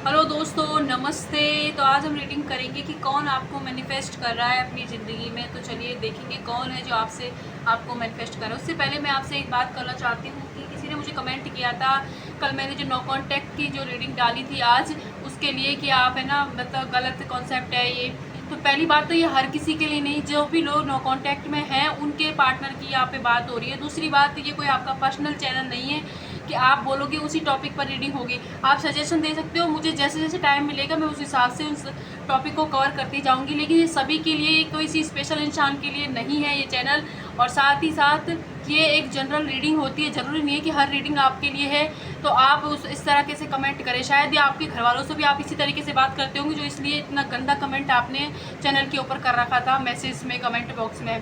Hello दोस्तों, नमस्ते। तो आज हम रीडिंग करेंगे कि कौन आपको मैनिफेस्ट कर रहा है अपनी ज़िंदगी में। तो चलिए देखेंगे कौन है जो आपको मैनिफेस्ट कर रहा है। उससे पहले मैं आपसे एक बात करना चाहती हूँ कि किसी ने मुझे कमेंट किया था कल मैंने जो नो कॉन्टैक्ट की जो रीडिंग डाली थी आज उसके लिए कि आप है ना मतलब गलत कॉन्सेप्ट है ये। तो पहली बात तो ये हर किसी के लिए नहीं, जो भी लोग नो कॉन्टैक्ट में हैं उनके पार्टनर की यहाँ पे बात हो रही है। दूसरी बात, ये कोई आपका पर्सनल चैनल नहीं है कि आप बोलोगे उसी टॉपिक पर रीडिंग होगी। आप सजेशन दे सकते हो मुझे, जैसे जैसे टाइम मिलेगा मैं उस हिसाब से उस टॉपिक को कवर करती जाऊंगी, लेकिन ये सभी के लिए, कोई सी स्पेशल इंसान के लिए नहीं है ये चैनल। और साथ ही साथ ये एक जनरल रीडिंग होती है, ज़रूरी नहीं है कि हर रीडिंग आपके लिए है। तो आप इस तरह से कमेंट करें। शायद ये आपके घर वालों से भी आप इसी तरीके से बात करते होंगे, जो इसलिए इतना गंदा कमेंट आपने चैनल के ऊपर कर रखा था मैसेज में, कमेंट बॉक्स में।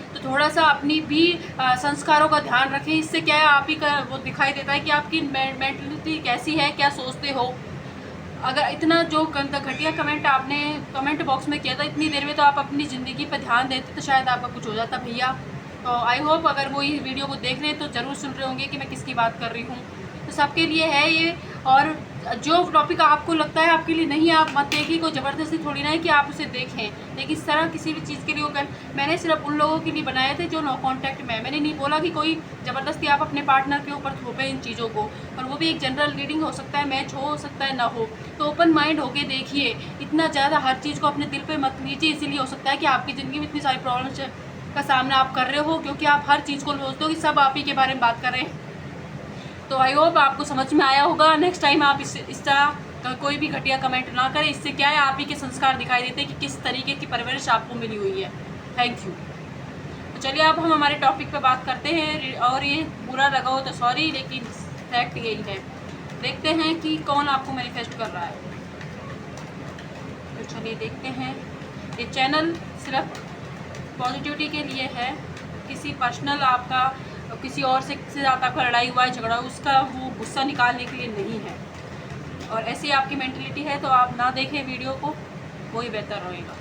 तो थोड़ा सा अपनी भी संस्कारों का ध्यान रखें। इससे क्या है, आप ही का वो दिखाई देता है कि आपकी मेंटलिटी कैसी है, क्या सोचते हो। अगर इतना जो घटिया कमेंट आपने कमेंट बॉक्स में किया था इतनी देर में, तो आप अपनी ज़िंदगी पर ध्यान देते तो शायद आपका कुछ हो जाता भैया। तो आई होप अगर वो ये वीडियो को देख रहे हैं तो ज़रूर सुन रहे होंगे कि मैं किसकी बात कर रही हूँ। तो सबके लिए है ये। और जो टॉपिक आपको लगता है आपके लिए नहीं है, आप मत देखिए। कोई ज़बरदस्ती थोड़ी ना है कि आप उसे देखें, लेकिन इस तरह किसी भी चीज़ के लिए वो मैंने सिर्फ उन लोगों के लिए बनाए थे जो नो कॉन्टैक्ट में है। मैंने नहीं बोला कि कोई ज़बरदस्ती आप अपने पार्टनर के ऊपर थोपे इन चीज़ों को। और वो भी एक जनरल रीडिंग हो सकता है, मैच हो सकता है ना हो। तो ओपन माइंड होके देखिए, इतना ज़्यादा हर चीज़ को अपने दिल पे मत लीजिए। इसीलिए हो सकता है कि आपकी ज़िंदगी में इतनी सारी प्रॉब्लम्स का सामना आप कर रहे हो, क्योंकि आप हर चीज़ को सोचते हो कि सब आप ही के बारे में बात कर रहे हैं। तो आई होप आपको समझ में आया होगा। नेक्स्ट टाइम आप इस तरह का कोई भी घटिया कमेंट ना करें। इससे क्या है, आप ही के संस्कार दिखाई देते हैं कि किस तरीके की परवरिश आपको मिली हुई है। Thank you. तो चलिए अब हम हमारे टॉपिक पे बात करते हैं। और ये बुरा लगा हो तो सॉरी, लेकिन फैक्ट यही है। देखते हैं कि कौन आपको मैनिफेस्ट कर रहा है। तो चलिए देखते हैं। ये चैनल सिर्फ पॉजिटिविटी के लिए है। किसी पर्सनल आपका किसी और से ज़्यादा आपका लड़ाई हुआ है, झगड़ा, उसका वो गुस्सा निकालने के लिए नहीं है। और ऐसी आपकी मेंटलिटी है तो आप ना देखें वीडियो को, वही बेहतर रहेगा।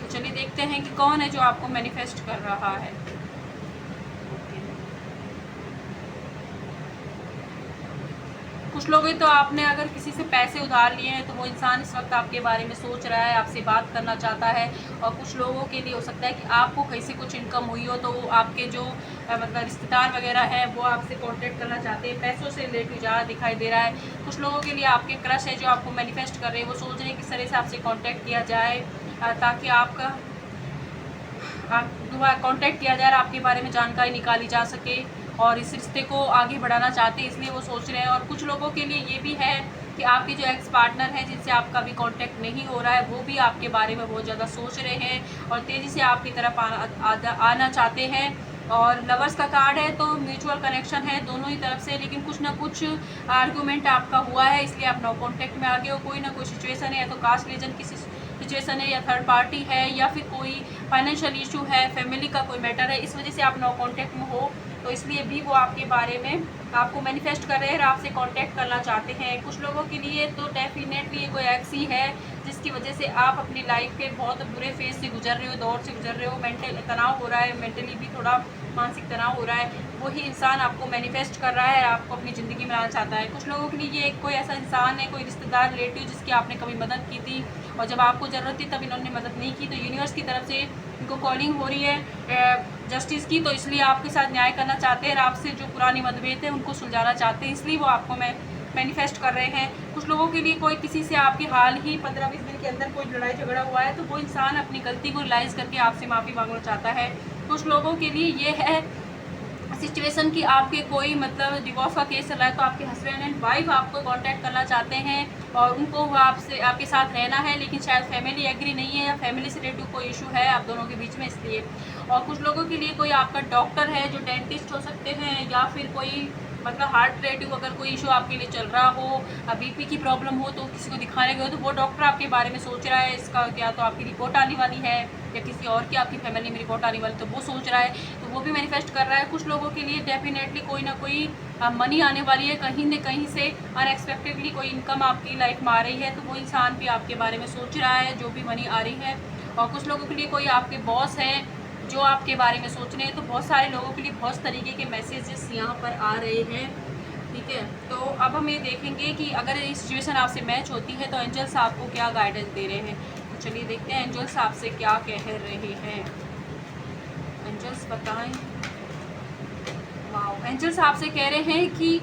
तो चलिए देखते हैं कि कौन है जो आपको मैनिफेस्ट कर रहा है। कुछ लोग तो आपने अगर किसी से पैसे उधार लिए हैं तो वो इंसान इस वक्त आपके बारे में सोच रहा है, आपसे बात करना चाहता है। और कुछ लोगों के लिए हो सकता है कि आपको कहीं से कुछ इनकम हुई हो तो वो आपके जो मतलब रिश्तेदार वगैरह है वो आपसे कांटेक्ट करना चाहते हैं, पैसों से रिलेटेड ज़्यादा दिखाई दे रहा है। कुछ लोगों के लिए आपके क्रश है जो आपको मैनिफेस्ट कर रहे हैं, वो सोच रहे हैं किस तरह से आपसे कॉन्टैक्ट किया जाए, ताकि आपका कांटेक्ट किया जाए और आपके बारे में जानकारी निकाली जा सके। और इस रिश्ते को आगे बढ़ाना चाहते हैं, इसलिए वो सोच रहे हैं। और कुछ लोगों के लिए ये भी है कि आपके जो एक्स पार्टनर हैं जिनसे आपका भी कांटेक्ट नहीं हो रहा है, वो भी आपके बारे में बहुत ज़्यादा सोच रहे हैं और तेज़ी से आपकी तरफ आना चाहते हैं। और लवर्स का कार्ड है तो म्यूचुअल कनेक्शन है दोनों ही तरफ से, लेकिन कुछ ना कुछ आर्गूमेंट आपका हुआ है, इसलिए आप नो कॉन्टैक्ट में आ गए हो। कोई ना कोई सिचुएशन है, या तो कास्ट रीजन की सिचुएशन है, या थर्ड पार्टी है, या फिर कोई फाइनेंशियल इशू है, फैमिली का कोई मैटर है, इस वजह से आप नो कॉन्टैक्ट में हो। तो इसलिए भी वो आपके बारे में आपको मैनिफेस्ट कर रहे हैं और आपसे कांटेक्ट करना चाहते हैं। कुछ लोगों के लिए तो डेफिनेटली ये कोई एक्स ही है जिसकी वजह से आप अपनी लाइफ के बहुत बुरे फेज से गुजर रहे हो, दौर से गुजर रहे हो, मेंटल तनाव हो रहा है, मेंटली भी थोड़ा मानसिक तनाव हो रहा है। वही इंसान आपको मैनिफेस्ट कर रहा है, आपको अपनी ज़िंदगी में लाना चाहता है। कुछ लोगों के लिए ये कोई ऐसा इंसान है, कोई रिश्तेदार, रिलेटिव जिसकी आपने कभी मदद की थी और जब आपको ज़रूरत थी तब इन्होंने मदद नहीं की, तो यूनिवर्स की तरफ से इनको कॉलिंग हो रही है जस्टिस की। तो इसलिए आपके साथ न्याय करना चाहते हैं और आपसे जो पुरानी मतभेद है उनको सुलझाना चाहते हैं, इसलिए वो आपको मैनिफेस्ट कर रहे हैं। कुछ लोगों के लिए कोई किसी से आपकी हाल ही 15-20 दिन के अंदर कोई लड़ाई झगड़ा हुआ है, तो वो इंसान अपनी गलती को रियलाइज़ करके आपसे माफ़ी मांगना चाहता है। कुछ लोगों के लिए ये है सिचुएशन कि आपके कोई मतलब डिवोर्स का केस चल रहा है, तो आपके हस्बैंड एंड वाइफ आपको कांटेक्ट करना चाहते हैं और उनको वो आपके साथ रहना है, लेकिन शायद फैमिली एग्री नहीं है या फैमिली से रिलेटेड कोई इशू है आप दोनों के बीच में, इसलिए। और कुछ लोगों के लिए कोई आपका डॉक्टर है जो डेंटिस्ट हो सकते हैं, या फिर कोई मतलब हार्ट रिलेटिव अगर कोई इशू आपके लिए चल रहा हो, बीपी की प्रॉब्लम हो, तो किसी को दिखाने गए हो तो वो डॉक्टर आपके बारे में सोच रहा है, इसका क्या तो आपकी रिपोर्ट आने वाली है या किसी और की आपकी फैमिली में रिपोर्ट आने वाली, तो वो सोच रहा है, तो वो भी मैनिफेस्ट कर रहा है। कुछ लोगों के लिए डेफिनेटली कोई ना कोई मनी आने वाली है, कहीं न कहीं से अनएक्सपेक्टेडली कोई इनकम आपकी लाइफ में आ रही है, तो वो इंसान भी आपके बारे में सोच रहा है जो भी मनी आ रही है। और कुछ लोगों के लिए कोई आपके बॉस हैं जो आपके बारे में सोच रहे हैं, तो बहुत सारे लोगों के लिए बहुत तरीके के मैसेजेस यहाँ पर आ रहे हैं। ठीक है, तो अब हम ये देखेंगे कि अगर ये सिचुएशन आपसे मैच होती है तो एंजल्स आपको क्या गाइडेंस दे रहे हैं। तो चलिए देखते हैं एंजल्स आपसे क्या कह रहे हैं। एंजल्स बताएं। वाओ, एंजल्स आपसे कह रहे हैं कि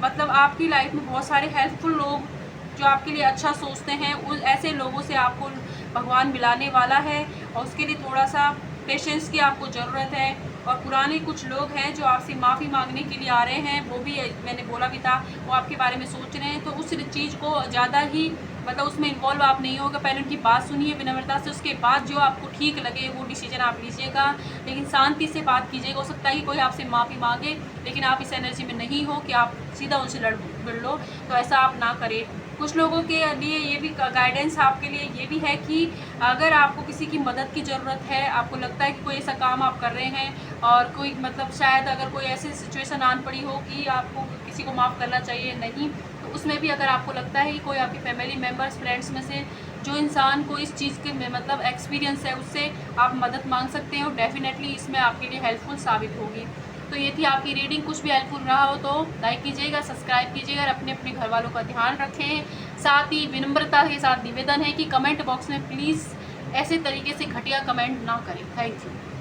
मतलब आपकी लाइफ में बहुत सारे हेल्पफुल लोग जो आपके लिए अच्छा सोचते हैं, उन ऐसे लोगों से आपको भगवान मिलाने वाला है और उसके लिए थोड़ा सा पेशेंस की आपको ज़रूरत है। और पुराने कुछ लोग हैं जो आपसे माफ़ी मांगने के लिए आ रहे हैं, वो भी मैंने बोला भी था, वो आपके बारे में सोच रहे हैं। तो उस चीज़ को ज़्यादा ही मतलब उसमें इन्वॉल्व आप नहीं होगा, पहले उनकी बात सुनिए विनम्रता से, उसके बाद जो आपको ठीक लगे वो डिसीजन आप लीजिएगा, लेकिन शांति से बात कीजिएगा। हो सकता है कि कोई आपसे माफ़ी मांगे लेकिन आप इस एनर्जी में नहीं हो कि आप सीधा उनसे लड़ लो, तो ऐसा आप ना करें। कुछ लोगों के लिए ये भी गाइडेंस आपके लिए ये भी है कि अगर आपको किसी की मदद की ज़रूरत है, आपको लगता है कि कोई ऐसा काम आप कर रहे हैं और कोई मतलब शायद अगर कोई ऐसी सिचुएशन आन पड़ी हो कि आपको किसी को माफ़ करना चाहिए, नहीं, तो उसमें भी अगर आपको लगता है कि कोई आपके फैमिली मेम्बर्स फ्रेंड्स में से जो इंसान को इस चीज़ के में मतलब एक्सपीरियंस है, उससे आप मदद मांग सकते हो। डेफिनेटली इसमें आपके लिए हेल्पफुल साबित होगी। तो ये थी आपकी रीडिंग। कुछ भी हेल्पफुल रहा हो तो लाइक कीजिएगा, सब्सक्राइब कीजिएगा और अपने अपने घर वालों का ध्यान रखें। साथ ही विनम्रता के साथ निवेदन है कि कमेंट बॉक्स में प्लीज़ ऐसे तरीके से घटिया कमेंट ना करें। Thank you.